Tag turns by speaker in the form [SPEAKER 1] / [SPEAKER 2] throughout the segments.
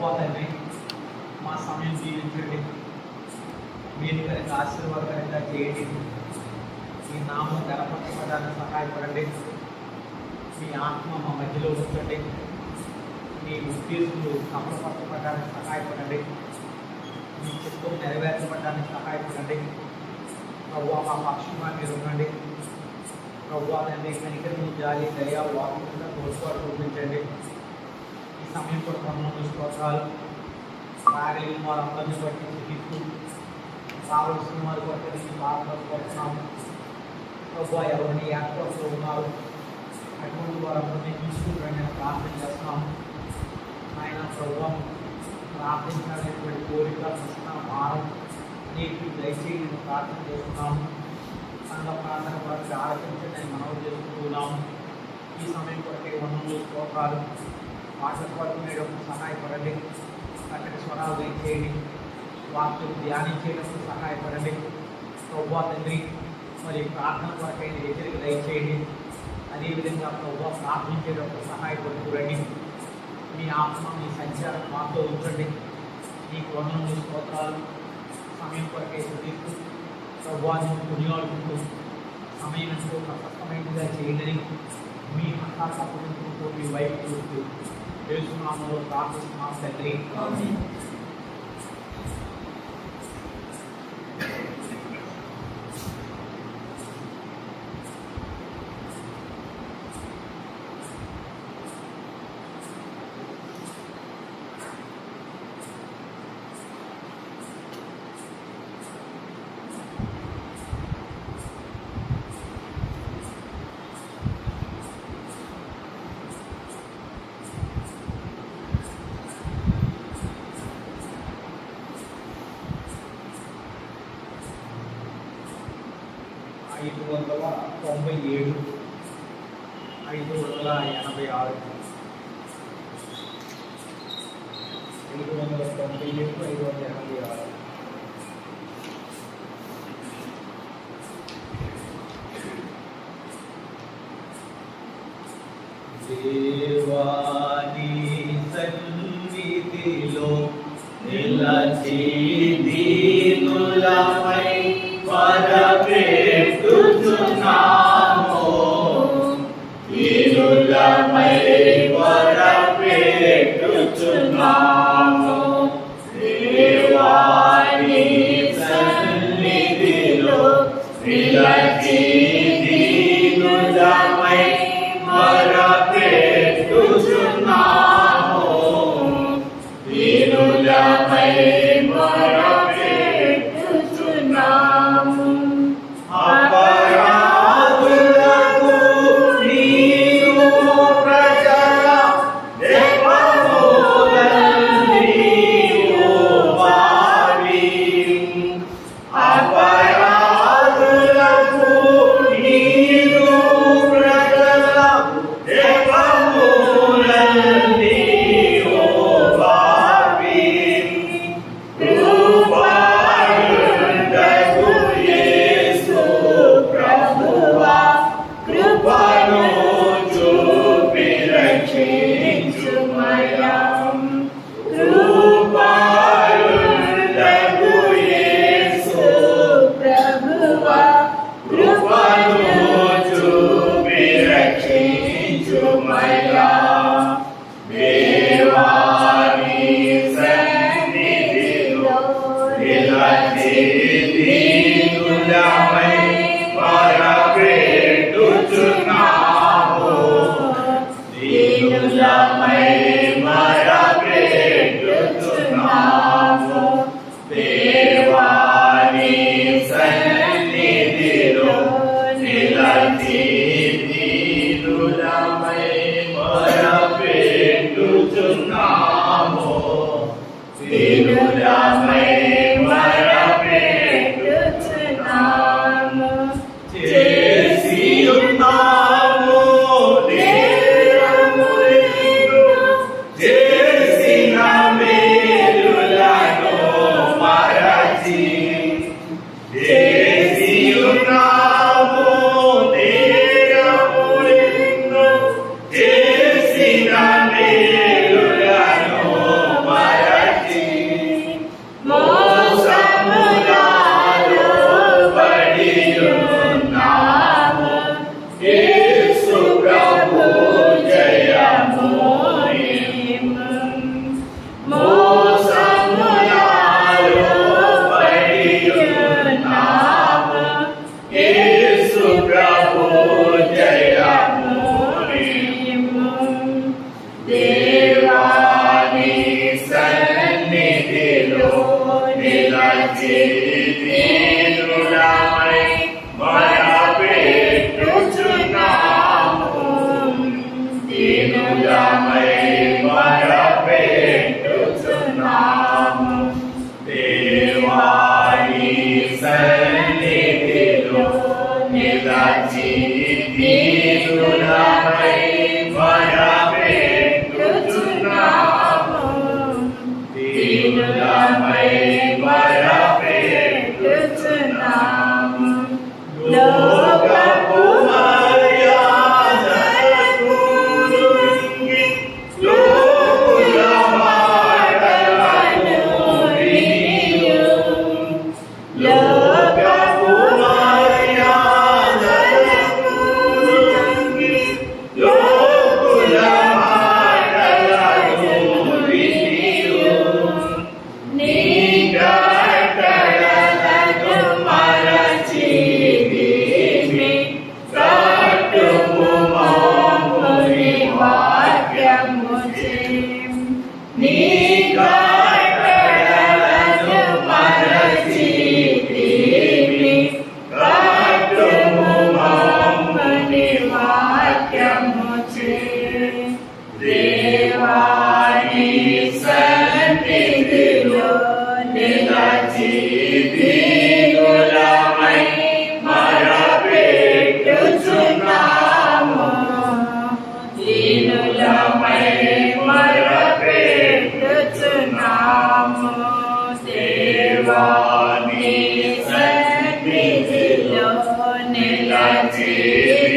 [SPEAKER 1] తండ్రి మా సమయం జీవించండి, మీరు కనుక ఆశీర్వాదకరంగా చేయండి, మీ నామం గణపరచడానికి సహాయపడండి, మీ ఆత్మ మా మధ్యలో ఉంచండి, మీ ఉద్దేశులు సఫలపరచబడడానికి సహాయపడండి, మీ చిత్తం నెరవేర్చబడడానికి సహాయపడండి. ప్రభువా మా పక్షంగా మీరు ఉండండి. ప్రభువా తండ్రి కనికరము, జాలి, దయ, వాక్యంగా తోడ్పాటు చూపించండి. ఈ సమయం కూడా క్రమంలో స్తోత్రాలు రాగలిగిన వారందరినీ బట్టి చూపిస్తూ కావలసిన వారి బట్టి బాధపడుతున్నాము. ప్రభువా ఎవరిని యాత్రలో ఉన్నారు అటువంటి వారందరినీ తీసుకుంటారని నేను ప్రార్థన చేస్తున్నాము. ఆయన ప్రభువా ప్రార్థించాలనేటువంటి కోరిక కృష్ణ భారం నీకు దయచేసి ప్రార్థన చేస్తున్నాము. సంఘ ప్రార్థన కొరకు ఆలోచించడానికి మనవి చేసుకుంటున్నాము. ఈ సమయం కొరకే వందలు స్తోత్రాలు పాటలు పడుకునేటప్పుడు సహాయపడండి, చక్కటి స్వరాలు దయచేయండి, వాక్యం ధ్యానించేటప్పుడు సహాయపడండి. ప్రభువా తండ్రి మరి ప్రార్థన కొరకైన హెచ్చరిక దయచేయండి. అదేవిధంగా ప్రభువా ప్రార్థించేటప్పుడు సహాయపడుతురండి. మీ ఆత్మ మీ సంచారం మాతో ఉంచండి. నీకు వందలు స్తోత్రాలు సమయం కొరకే చూపిస్తూ ప్రభువాన్ని కొనియాడుకుంటూ సమయం ఎంతో ప్రశస్తమైనదిగా చేయదని మీ అంతా తప్పుకుంటూ మీ వైపు చూస్తూ యేసునామములో ప్రార్థిస్తున్నాం తండ్రి. ఆమేన్. 597 586 596 దేవాని సన్నిధిలో నిలచి దీనులపై వరపెట్టుచున్నాము, దీనులపై వరపెట్టుచున్నాము. దేవాని సన్నిధిలో నిలచి దీనులపై వరపెట్టుచున్నాము, దీనులపై వరపెట్టుచున్నాము. అపరాధులకు నీవు ప్రజల దేవమూలన్నీయు వారి, అపరాధులకు నీవు ప్రజల దేవమూలన్నీయు వారి. కట్టడలను మరచితిమి. కట్టుము మమ్ముని వాక్యముచే. దేవా నీ సన్నిధిలో నిలచి దీనులమై మొరపెట్టుచున్నాము. దీనులమై మొరపెట్టుచున్నాము. దేవా నీ సన్నిధిలో నిలచి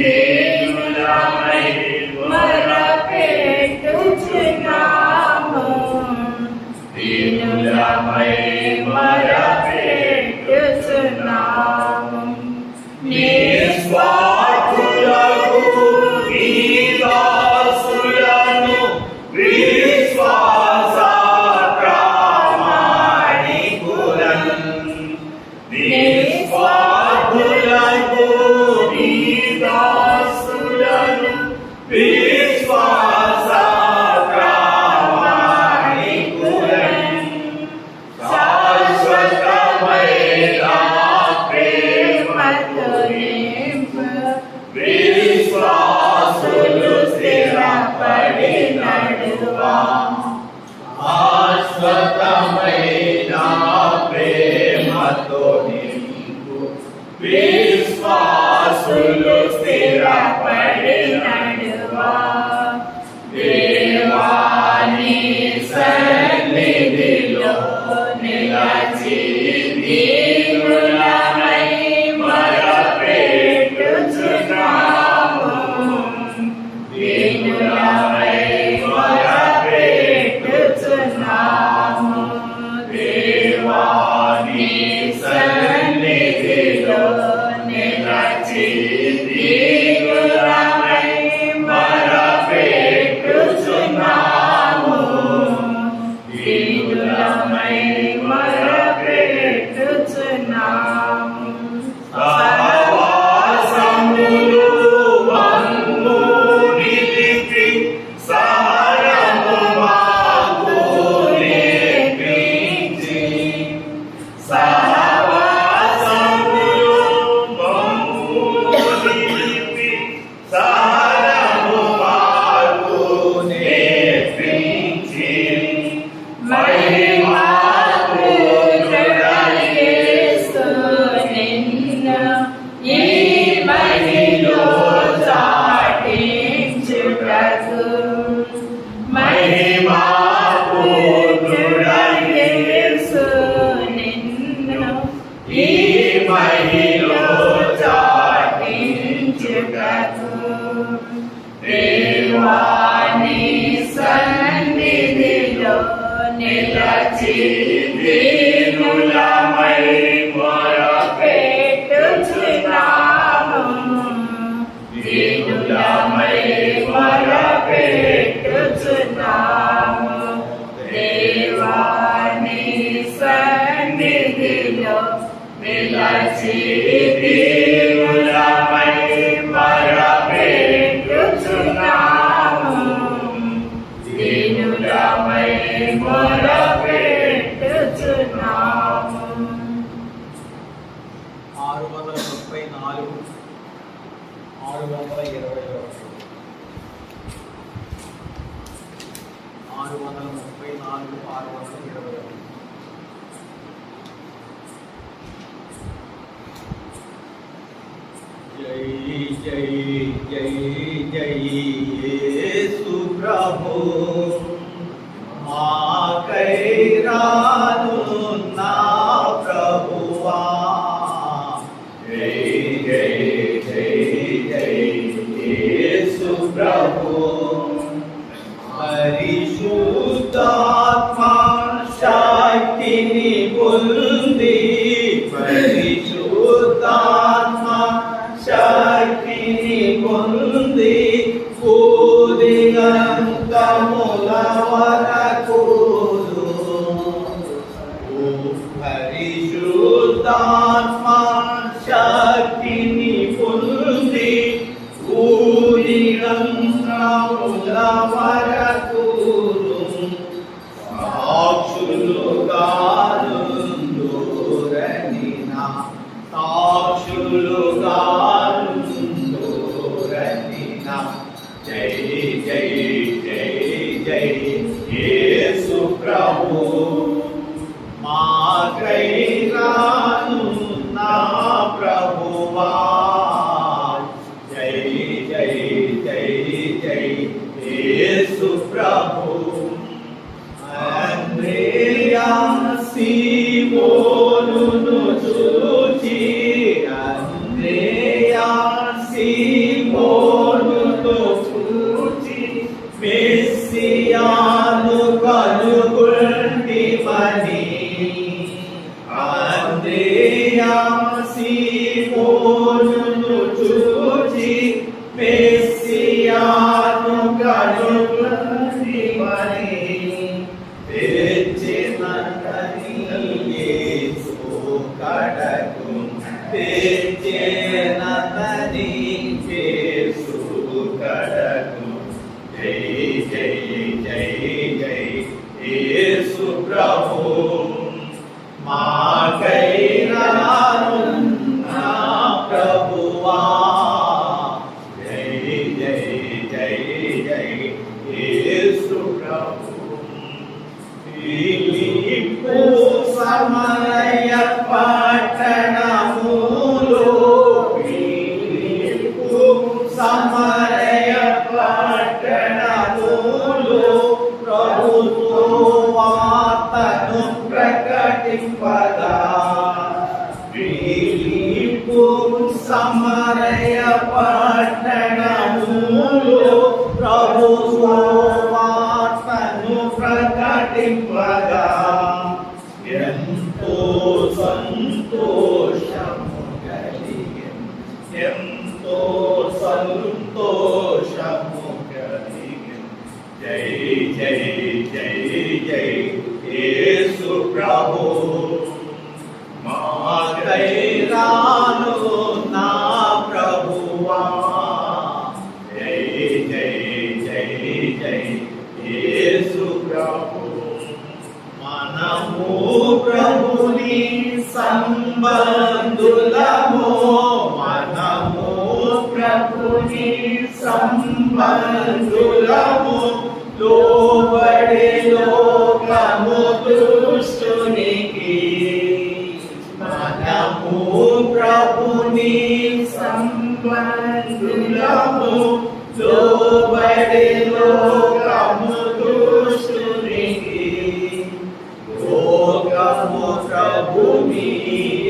[SPEAKER 1] దీనులమై మొరపెట్టుచున్నాము. దీనులమై మొరపెట్టుచున్నాము. నిస్వార్థులకు నీ దాసులను విశ్వాస ప్రామాణికులను. నిస్వార్థులకు నీ దాసులను విశ్వాస ప్రామాణికులను. శాశ్వతమైన ప్రేమతో నింపు. విశ్వాసులు స్థిరపడి నడువా. శాశ్వతమైన ప్రేమతో నింపు. విశ్వాసులు స్థిరపడి నడువా. దేవా నీ సన్నిధిలో నిలచి దీనులమై మొరపెట్టుచున్నాము. దీనులమై మొరపెట్టుచున్నాము. దేవా నీ సన్నిధిలో నిలచి దీనులమై మొరపెట్టుచున్నాము. దీనులమై మొరపెట్టుచున్నాము. సహవాసములు మమ్ము నిలిపి సహనము మాకు నేర్పించి. సహవాసములు మమ్ము నిలిపి సహనము మాకు నేర్పించి. మహిమాపూర్ణుడయేసు నిన్ను ఈ మహిలో చాటించుటకు. మహిమాపూర్ణుడయేసు నిన్ను ఈ మహిలో చాటించుటకు. దేవా నీ సన్నిధిలో నిలచి దీనులమై మొరపెట్టుచున్నాము. దీనులమై మొరపెట్టుచున్నాము. దేవా నీ సన్నిధిలో నిలచి దీనులమై మొరపెట్టుచున్నాము. దీనులమై మొరపెట్టుచున్నాము.
[SPEAKER 2] 634 621 634 621. జై జై జై జై యేసు ప్రభు ఆకై రానున్నా ప్రభువా. జై జై జై జై యేసు ప్రభు. పరిశుద్ధాత్మ శక్తిని పొంది. పరిశుద్ధాత్మ శక్తిని పొంది. కూదిగంతముల వరకు సీమోనును చూచి అంద్రేయా సీమోనును చూచి మెస్సియాను కనుగొంటిమని అంద్రేయా సీమోనును చూచి మెస్సియాను కనుగొంటిమని తెచ్చెనని యేసు కడకు తెచ్చెనని యేసు కడకు జై జై జై జై యేసు ప్రభు మాకై రానున్నా ప్రభువా జై జై జై జై యేసు ప్రభు ఫిలిప్పు సమరయ పట్టణములో ఫిలిప్పు సమరయ పట్టణములో ప్రభుతో వార్తను ప్రకటింపగా ఫిలిప్పు సమరయ పట్టణములో ప్రభుతో వార్తను ప్రకటింపగా ఎంతో సంతోషము కలిగెను ఎంతో సంతోషము కలిగెను జై జై జై జై యేసు ప్రభు మాకై రాను నా ప్రభువా జై జై జై జై యేసు ప్రభు మనము ప్రభుని సంబంధులము మనము ప్రభుని సంబంధులము లోబడే లోకము దుష్టునికి మనము ప్రభుని సంబంధులము లోబడే లోకము దుష్టునికి లోకము ప్రభుని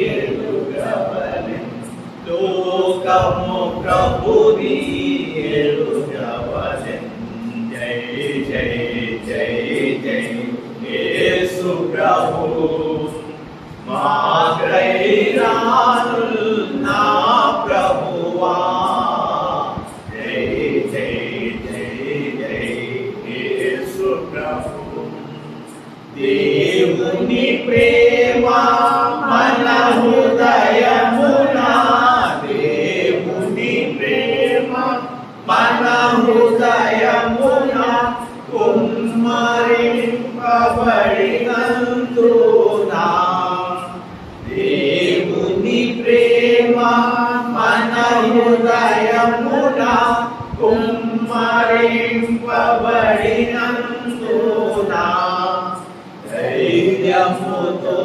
[SPEAKER 2] ఎరుగవలెను లోకము ప్రభుని ఎరుగవలెను జై జై జై జై యేసు ప్రభు మాకై రానున్నా ప్రభువా జై జై జై జై యేసు ప్రభు దేవుని ప్రేమ మన హృదయమున దేవుని ప్రేమ మన హృదయమున కుమ్మరింపబడినందున దేవుని ప్రేమ మన హృదయమున కుమ్మరింపబడినందున ధైర్యముతో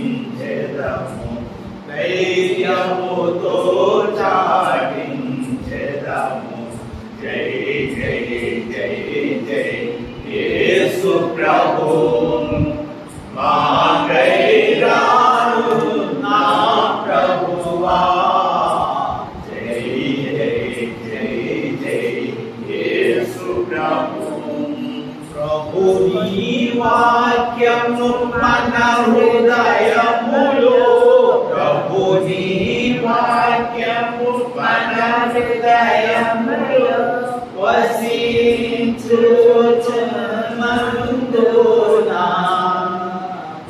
[SPEAKER 2] చాటించెదము ధైర్యముతో చాటించెదము జై జై జై జై యేసు ప్రభు మాకై రానున్నా ప్రభువా జై జై జై జై యేసు ప్రభు ప్రభుని వాక్యము మన హృదయములో ప్రభుని వాక్యము మన హృదయములో వసించుచున్నందున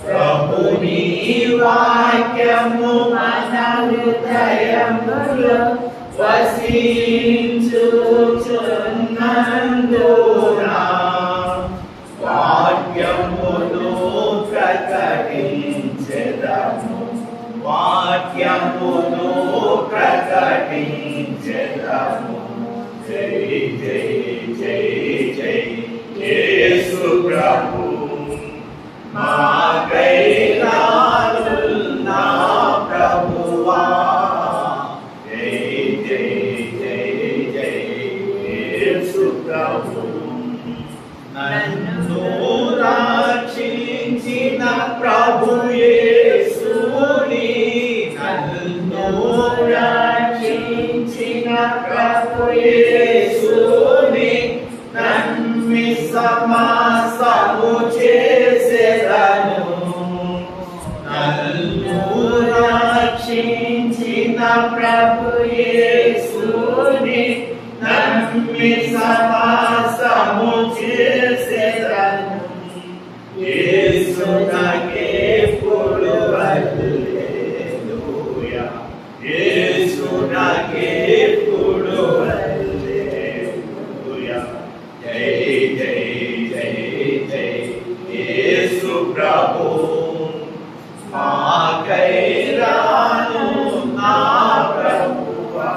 [SPEAKER 2] ప్రభుని వాక్యము మన హృదయములో వసించుచున్నందున వాక్యమును ప్రకటించెదము వాక్యమును ప్రకటించెదము జై జై జై జై యేసు ప్రభు మాకై రానున్నా ప్రభువా జై జై జై జై యేసు ప్రభు నన్ను రక్షించి ప్రభు యేసుని నన్ను రక్షించిన ప్రభు యేసుని నమ్మి సమస్తము చేసెదను నన్ను రక్షించిన ప్రభు యేసుని నమ్మి సమస్తము చేసెదను యేసు నాకెప్పుడు హల్లెలూయా యేసు నాకెప్పుడు హల్లెలూయా జై జై జై జై యేసు ప్రభు మాకై రాను నా ప్రభువా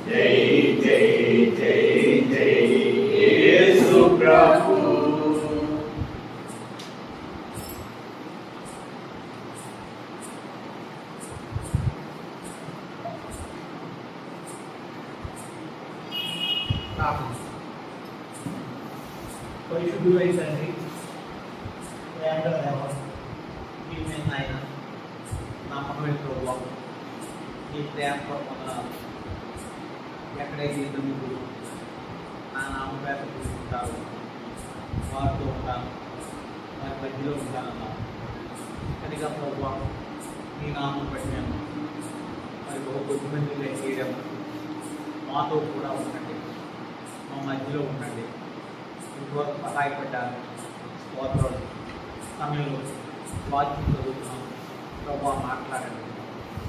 [SPEAKER 2] జై జై జై జై యేసు ప్రభు
[SPEAKER 3] పరిశుద్ధుడు అయి తండ్రి ప్రియమైన ఆయన నమ్మకమైన ప్రభువు నీ ప్రేమతో పొందనాలు ఎక్కడైతే మీరు నా నామపేట తీసుకుంటారు వారితో ఉంటాను వారి మధ్యలో ఉంటానన్నా కనుక ప్రభువు నీ నామం బట్టి మేము మరి బహు కొద్ది మంది చేయడం మాతో కూడా ఉండండి మా మధ్యలో ఉండండి ఇంతవరకు సహాయపడ్డాను స్తోత్రాలు సమయంలో వాక్యం చదువుతున్నాం ప్రభావ మాట్లాడండి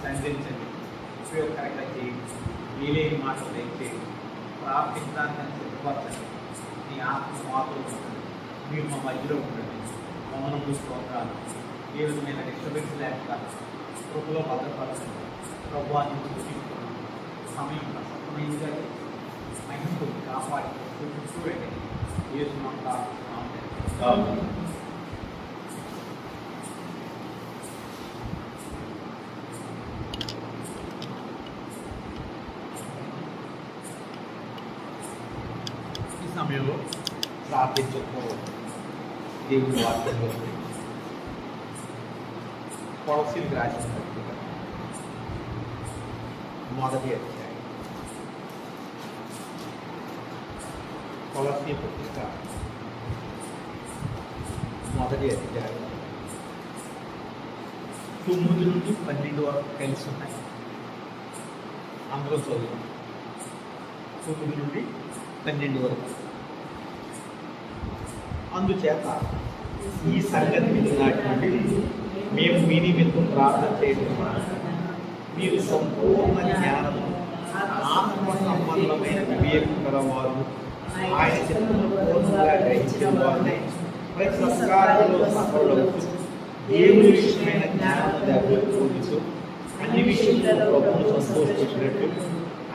[SPEAKER 3] సంధించండి ఉపయోగకరంగా చేయండి వీలేని మాటలు దయచేయండి ప్రార్థించడానికి సిద్ధపరచండి నీ ఆత్మ మాతో ఉండండి మీరు మా మధ్యలో ఉండండి మమ్మల్ని స్తోత్రాలు ఏ విధమైన డిస్టర్బెన్స్ లేకుండా కృపలో భద్రపరచండి ప్రభావాన్ని సూచిస్తున్నాం సమయం ప్రసన్నమైనదిగా మహిళతో కాపాడి చూడండి యేసునామం ప్రార్థిస్తున్నాం. ఈ సమయంలో ప్రార్థించుకోవాలి దేవుని వాక్యంలో కొలసీలకు రాసిన పత్రిక మొదటి అధ్యాయం కొలసీ పత్రిక మొదటి అధ్యాయం 9 నుండి 12 వరకు కలిసి ఉన్నాయి. అందులో చదువు 9 నుండి 12 వరకు. అందుచేత ఈ సంగతి నాటి నుండి మేము మీ నిమిత్తం ప్రార్థన చేయడం మీరు సంపూర్ణ జ్ఞానము ఆత్మ సంబంధమైన వివేకం గలవారు ఆయన చిత్తము పూర్ణంగా గ్రహించిన వారిని ప్రతి సంస్కారంలో సఫలవుతూ దేవుని విషయమైన జ్ఞానాన్ని అభివృద్ధి పొందుతూ అన్ని విషయంలో ప్రభువును సంతోషించినట్టు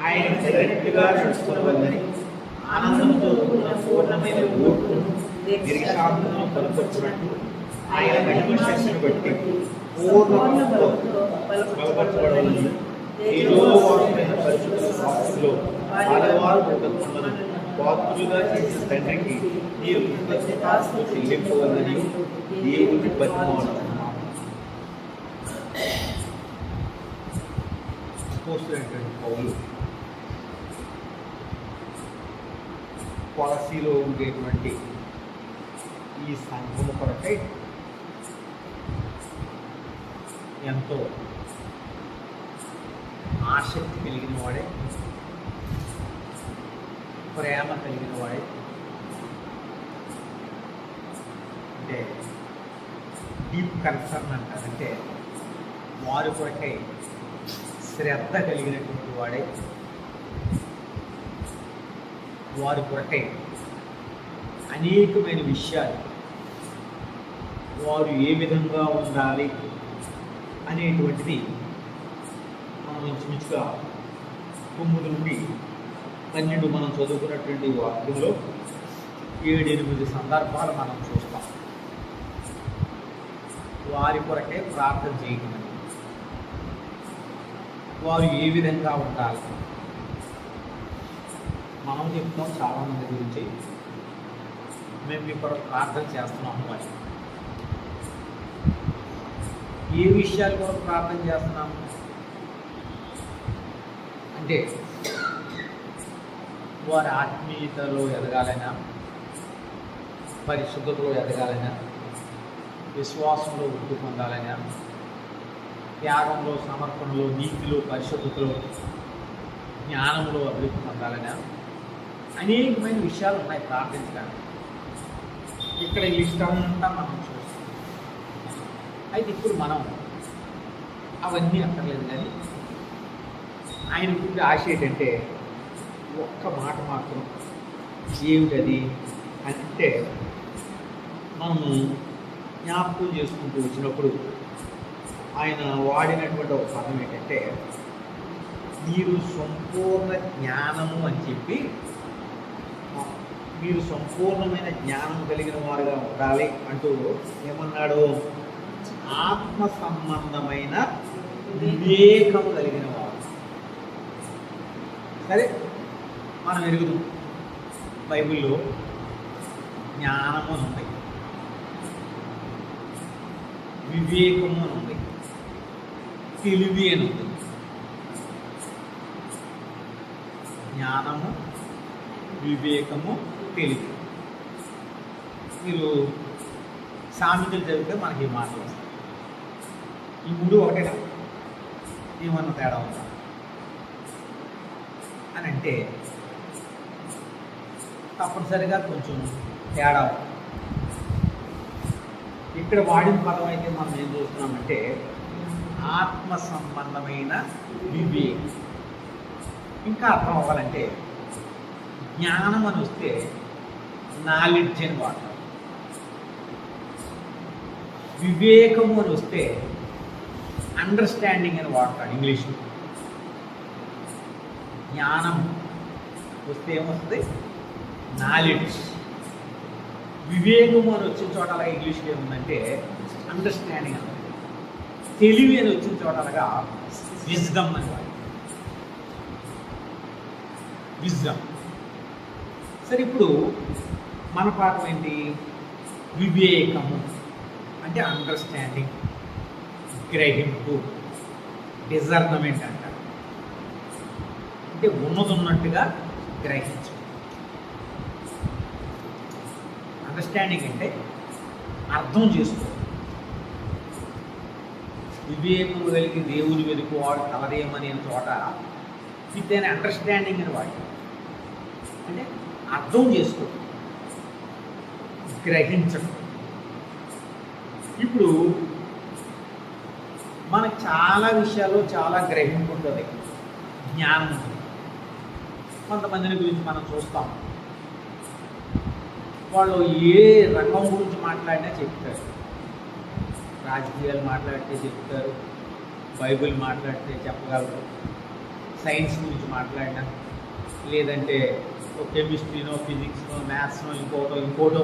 [SPEAKER 3] ఆయన డైరెక్ట్గా నడుచుకోవాలని ఆనందంతో పూర్ణమైన ఓర్పు దీర్ఘశాంతము కనపరిచినట్టు ఆయన మహిమ శక్తిని బట్టి పూర్ణంతో బలపరచబడాలని ఏదో వారైన పరిశుద్ధ శాస్త్రంలో ఆడవారు ఉండకుండాను పాత్రులుగా చేసిన తండ్రికి మీరు కృతజ్ఞతాస్తులు చెల్లింపవాలని దేవుని బతిమాలుతున్నాము. అపోస్తలుడైన పౌలు కొలసీలో ఉండేటువంటి ఈ సంఘము కొరకై ఎంతో ఆసక్తి కలిగిన వాడే, ప్రేమ కలిగిన వాడే, అంటే డీప్ కన్సర్న్ అంటారు, అంటే వారి కొరకై శ్రద్ధ కలిగినటువంటి వాడే, వారి కొరకై అనేకమైన విషయాలు వారు ఏ విధంగా ఉండాలి అనేటువంటిది మనం ఇంచుమించుగా 9 నుండి 12 మనం చదువుకున్నటువంటి వాక్యంలో 7-8 సందర్భాలు మనం చూస్తాం. వారి కొరకే ప్రార్థన చేయడం, వారు ఏ విధంగా ఉండాలి. మనం చెప్తాం చాలామంది గురించి, మేము మీ కొరకు ప్రార్థన చేస్తున్నాము అని. ఏ విషయాలు కూడా ప్రార్థన చేస్తున్నాము అంటే వారి ఆత్మీయతలో ఎదగాలైనా, పరిశుద్ధతలో ఎదగాలైనా, విశ్వాసంలో వృద్ధి పొందాలైనా, త్యాగంలో, సమర్పణలో, నీతిలో, పరిశుద్ధతలో, జ్ఞానంలో అభివృద్ధి పొందాలైనా అనేకమైన విషయాలు ఉన్నాయి ప్రార్థించడానికి. ఇక్కడ ఈ లిస్ట్ అంతా మనం చూస్తాం. అయితే ఇప్పుడు మనం అవన్నీ అక్కర్లేదు, కానీ ఆయన గురించి ఆశ ఏంటంటే ఒక్క మాట మాత్రం. ఏమిటది అంటే, మనము జ్ఞాపకం చేసుకుంటూ వచ్చినప్పుడు ఆయన వాడినటువంటి ఒక పదం ఏంటంటే, మీరు సంపూర్ణ జ్ఞానము అని చెప్పి, మీరు సంపూర్ణమైన జ్ఞానం కలిగిన వారుగా ఉండాలి అంటూ ఏమన్నాడు? ఆత్మ సంబంధమైన వివేకం కలిగిన వారు. సరే, మనం ఎరుగుదాం, బైబిల్లో జ్ఞానము అని ఉంది, వివేకము అని ఉంది, తెలివి అని ఉంది. జ్ఞానము, వివేకము, తెలివి. మీరు సామెతలు చదివితే మనకి ఈ మాటలు వస్తాయి. ఈ మూడు ఒకటేనా? ఏమన్నా తేడా ఉందా అని అంటే తప్పనిసరిగా కొంచెం తేడా. ఇక్కడ వాడిన పదం అయితే మనం ఏం చూస్తున్నామంటే ఆత్మ సంబంధమైన వివేకం. ఇంకా అర్థం అవ్వాలంటే జ్ఞానం అని వస్తే నాలెడ్జ్ అని వాడతాం, వివేకము అని వస్తే అండర్స్టాండింగ్ అని వాడతాడు ఇంగ్లీష్లో. జ్ఞానం వస్తే ఏమొస్తుంది? నాలెడ్జ్. వివేకము అని వచ్చిన చోట అలాగా ఇంగ్లీష్లో ఏముందంటే అండర్స్టాండింగ్ అని. తెలివి అని వచ్చిన చోట అలాగా విజ్డమ్ అని వాడు. విజ్డమ్. సరే, ఇప్పుడు మన పాఠం ఏంటి? వివేకము అంటే అండర్స్టాండింగ్, గ్రహింపు, డిజర్నమెంట్ అంటారు. అంటే ఉన్నట్టుగా గ్రహించు. అండర్స్టాండింగ్ అంటే అర్థం చేసుకో. వివేకము కలిగి దేవుని వెతుకువాడు కలదేమనే చోట విత్ అన్ అండర్స్టాండింగ్ అని వాడు. అంటే అర్థం చేసుకో, గ్రహించడం. ఇప్పుడు మనకు చాలా విషయాల్లో చాలా గ్రహింపు ఉంటుంది, జ్ఞానం ఉంటుంది. కొంతమందిని గురించి మనం చూస్తాం, వాళ్ళు ఏ రంగం గురించి మాట్లాడినా చెప్తారు. రాజకీయాలు మాట్లాడితే చెప్తారు, బైబిల్ మాట్లాడితే చెప్పగలరు, సైన్స్ గురించి మాట్లాడినా, లేదంటే కెమిస్ట్రీనో, ఫిజిక్స్నో, మ్యాథ్స్నో, ఇంకోటో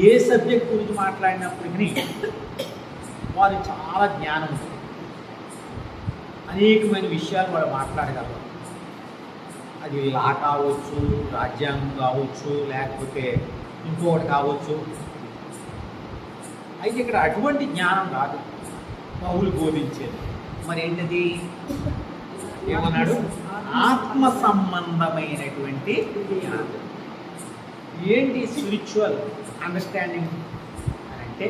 [SPEAKER 3] ఏ సబ్జెక్ట్ గురించి మాట్లాడినప్పటికీ వారు చాలా జ్ఞానం ఉంటుంది. అనేకమైన విషయాలు వాళ్ళు మాట్లాడగలరు. అది లా కావచ్చు, రాజ్యాంగం కావచ్చు, లేకపోతే ఇంకొకటి కావచ్చు. అయితే ఇక్కడ అటువంటి జ్ఞానం కాదు పౌలు బోధించేది. మరి ఏంటది? ఏమన్నాడు? ఆత్మ సంబంధమైనటువంటి జ్ఞానం. ఏంటి స్పిరిచువల్ అండర్స్టాండింగ్ అని అంటే,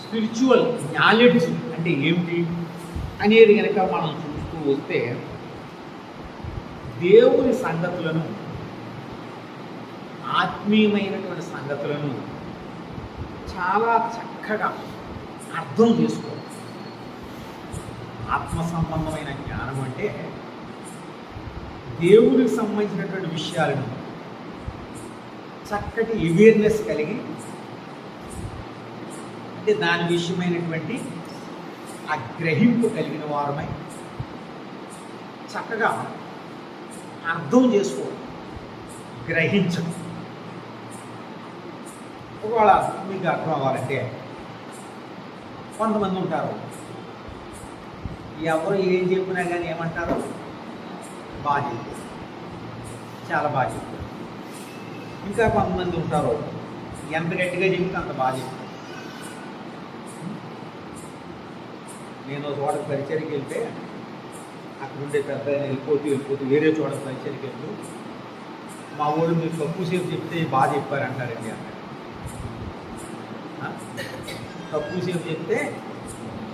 [SPEAKER 3] స్పిరిచువల్ నాలెడ్జ్ అంటే ఏమిటి అనేది కనుక మనం చూస్తూ వస్తే, దేవుని సంగతులను, ఆత్మీయమైనటువంటి సంగతులను చాలా చక్కగా అర్థం చేసుకోవాలి. ఆత్మ సంబంధమైన జ్ఞానం అంటే దేవునికి సంబంధించినటువంటి విషయాలను చక్కటి అవేర్నెస్ కలిగి, అంటే దాని విషయమైనటువంటి ఆ గ్రహింపు కలిగిన వారమై చక్కగా అర్థం చేసుకోవడం, గ్రహించడం. ఒకవేళ మీకు అర్థం అవ్వాలంటే, కొంతమంది ఉంటారు, ఎవరు ఏం చెప్పినా కానీ ఏమంటారు? బాగా చెప్పారు, చాలా బాగా చెప్పారు. ఇంకా కొంతమంది ఉంటారు, ఎంత గట్టిగా చెప్తే అంత బాగా చెప్తారు. నేను చోటకి పరిచయకి వెళ్తే అక్కడ ఉండే పెద్ద వెళ్ళిపోతూ వేరే చోట పరిచయకి వెళ్తూ మా ఊళ్ళు మీరు తక్కువసేపు చెప్తే బాగా చెప్పారంటారండి అన్నాడు. తక్కువసేపు చెప్తే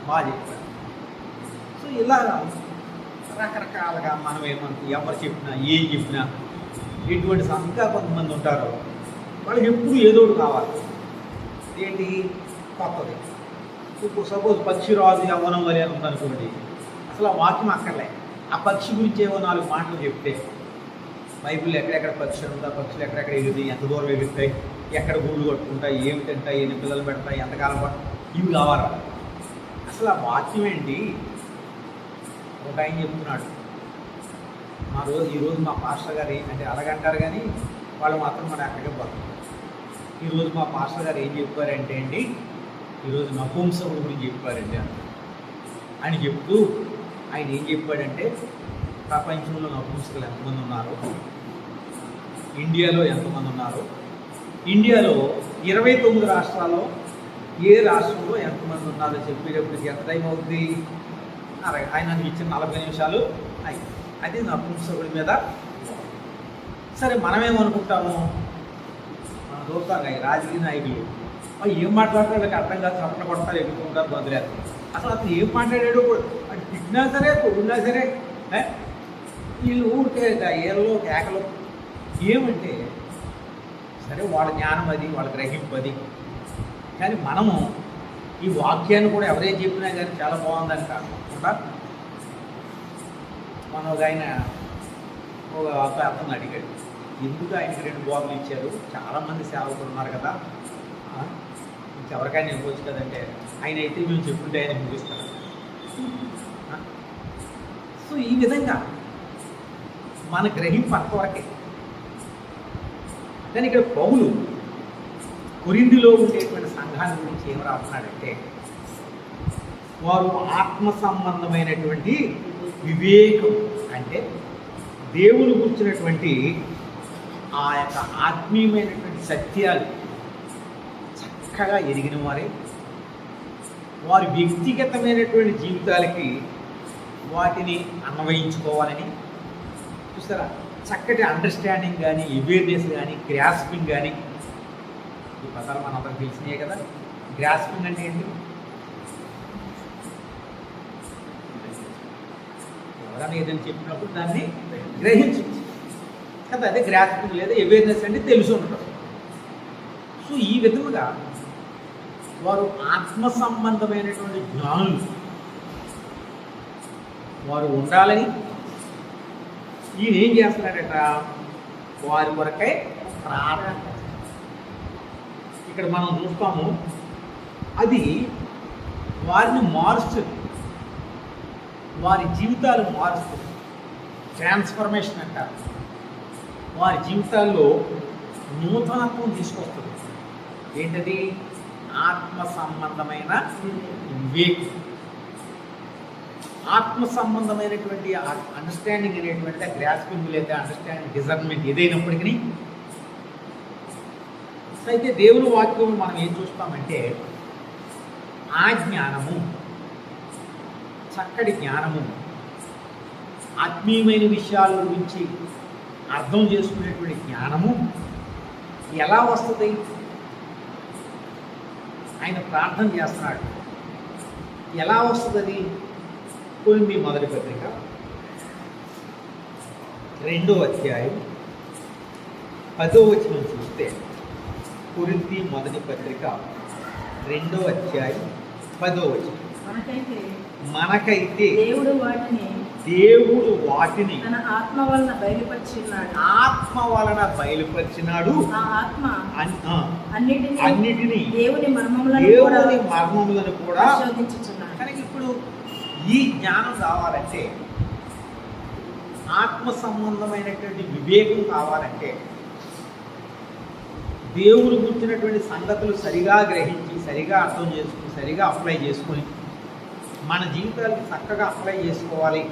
[SPEAKER 3] బాగా చెప్పారు. సో ఇలా రకరకాలుగా మనం ఏమంటే ఎవరు చెప్పినా ఏం చెప్పినా ఎటువంటి ఇంకా కొంతమంది ఉంటారో వాళ్ళకి ఎప్పుడు ఏదో ఒకటి కావాలి. ఏంటి కొత్తది. ఇప్పుడు సపోజ్ పక్షి రాజు యవ్వనం వరి అని ఉందనుకోండి, అసలు ఆ వాక్యం అక్కర్లే. ఆ పక్షి గురించి ఏవో 4 మాటలు చెప్తే బైబిల్ ఎక్కడెక్కడ పక్షులు ఉంటాయి, పక్షులు ఎక్కడెక్కడ ఎగురుతాయి, ఎంత దూరం ఎగురుతాయి, ఎక్కడ గూళ్ళు కట్టుకుంటాయి, ఏమి తింటాయి, ఎన్ని పిల్లలు పెడతాయి, ఎంతకాలం ఇవి కావాలి. అసలు ఆ వాక్యం ఏంటి? ఒక ఆయన చెప్తున్నాడు, ఈరోజు మా పాస్టర్ గారు అంటే అలాగంటారు కానీ వాళ్ళు మాత్రం మన అక్కడికే పోతారు. ఈరోజు మా పాస్టర్ గారు ఏం చెప్పారంటే అండి, ఈరోజు నపుంసకుడు గురించి చెప్పారండి అని చెప్తూ ఆయన ఏం చెప్పాడంటే ప్రపంచంలో నపుంసకులు ఎంతమంది ఉన్నారు, ఇండియాలో ఎంతమంది ఉన్నారు, ఇండియాలో 29 రాష్ట్రాల్లో ఏ రాష్ట్రంలో ఎంతమంది ఉన్నారో చెప్పేటప్పటికి ఎంత టైం అవుతుంది? ఆయన ఇచ్చిన 40 నిమిషాలు అది నపుంసకుడి మీద. సరే మనమేమనుకుంటాము, మన చూస్తాం ఈ రాజకీయ నాయకులు ఏం మాట్లాడతాడు అర్థం కాదు, చప్పట్లు కొడతారు, ఎగురుకుంటారు, బదులేస్తారు. అసలు అతను ఏం మాట్లాడాడు అంటే తిట్టినా సరే కొడున్నా సరే వీళ్ళు ఊరికే ఏళ్ళలో కేకలు. ఏమంటే సరే వాళ్ళ జ్ఞానం అది, వాళ్ళ గ్రహింపు అది. కానీ మనము ఈ వాక్యాన్ని కూడా ఎవరైతే చెప్పినా కానీ చాలా బాగుందని కాకుండా మనం ఒక ఆయన ఒక అతను అడిగాడు, ఎందుకు ఆయనకి 2 బోధలు ఇచ్చారు, చాలామంది సేవకులు ఉన్నారు కదా, ఇంకెవరికైనా ఇవ్వచ్చు కదంటే ఆయన అయితే మేము చెప్పుంటే ఆయన ముగిస్తాడు. సో ఈ విధంగా మన గ్రహింపు అంతవరకే. కానీ ఇక్కడ పౌలు కొరింథీలో ఉండేటువంటి సంఘాన్ని గురించి ఏం రాస్తున్నాడంటే, వారు ఆత్మ సంబంధమైనటువంటి వివేకం అంటే దేవుని గురించినటువంటి ఆ యొక్క ఆత్మీయమైనటువంటి సత్యాలు చక్కగా ఎరిగిన వారే, వారి వ్యక్తిగతమైనటువంటి జీవితాలకి వాటిని అన్వయించుకోవాలని చూస్తారా. చక్కటి అండర్స్టాండింగ్ కానీ, అవేర్నెస్ కానీ, గ్రాస్పింగ్ కానీ, ఈ పదాలు మన అందరికి తెలిసినాయి కదా. గ్రాస్పింగ్ అంటే ఏంటి? ఎవరైనా ఏదైనా చెప్పినప్పుడు దాన్ని గ్రహించవచ్చు కదా, అదే గ్రాస్పింగ్ లేదా అవేర్నెస్ అంటే తెలుసు ఉండటం. సో ఈ విధముగా వారు ఆత్మ సంబంధమైనటువంటి జ్ఞానులు వారు ఉండాలని ఈయన ఏం చేస్తున్నాడట, వారి కొరకై ప్రార్థన. ఇక్కడ మనం చూస్తాము అది వారిని మారుస్తుంది, వారి జీవితాలు మారుస్తుంది. ట్రాన్స్ఫర్మేషన్ అంటారు. వారి జీవితాల్లో నూతనత్వం తీసుకొస్తుంది. ఏంటది? ఆత్మ సంబంధమైన వివేకం. ఆత్మ సంబంధమైనటువంటి అండర్స్టాండింగ్ అనేటువంటి గ్రాస్పింగ్ లేదా అండర్స్టాండింగ్ డిజర్న్మెంట్ ఏదైనప్పటికీ అయితే దేవుని వాక్యం మనం ఏం చూస్తామంటే ఆ జ్ఞానము, చక్కటి జ్ఞానము, ఆత్మీయమైన విషయాల గురించి అర్థం చేసుకునేటువంటి జ్ఞానము ఎలా వస్తుంది? ఆయన ప్రార్థన చేస్తున్నాడు. ఎలా వస్తుంది? కొరింథీ మొదటి పత్రిక 2వ అధ్యాయం 10వ వచనం చూస్తే, కొరింథీ మొదటి పత్రిక 2వ అధ్యాయం 10వ వచనం, మనకైతే దేవుడు వాటిని
[SPEAKER 1] తన ఆత్మ వలన బయలుపరిచినాడు.
[SPEAKER 3] ఆత్మ వలన బయలుపరిచినాడు.
[SPEAKER 1] ఆ ఆత్మ
[SPEAKER 3] అన్నిటినీ
[SPEAKER 1] దేవుని మర్మములను
[SPEAKER 3] కూడా
[SPEAKER 1] పరిశోధించుచున్నాడు.
[SPEAKER 3] కనుక ఇప్పుడు ఈ జ్ఞానం కావాలంటే, ఆత్మ సంబంధమైనటువంటి వివేకం కావాలంటే, దేవుడు గుర్చినటువంటి సంగతులు సరిగా గ్రహించి, సరిగా అర్థం చేసుకుని, సరిగా అప్లై చేసుకొని మన జీవితాలకు చక్కగా అప్లై చేసుకోవాలి.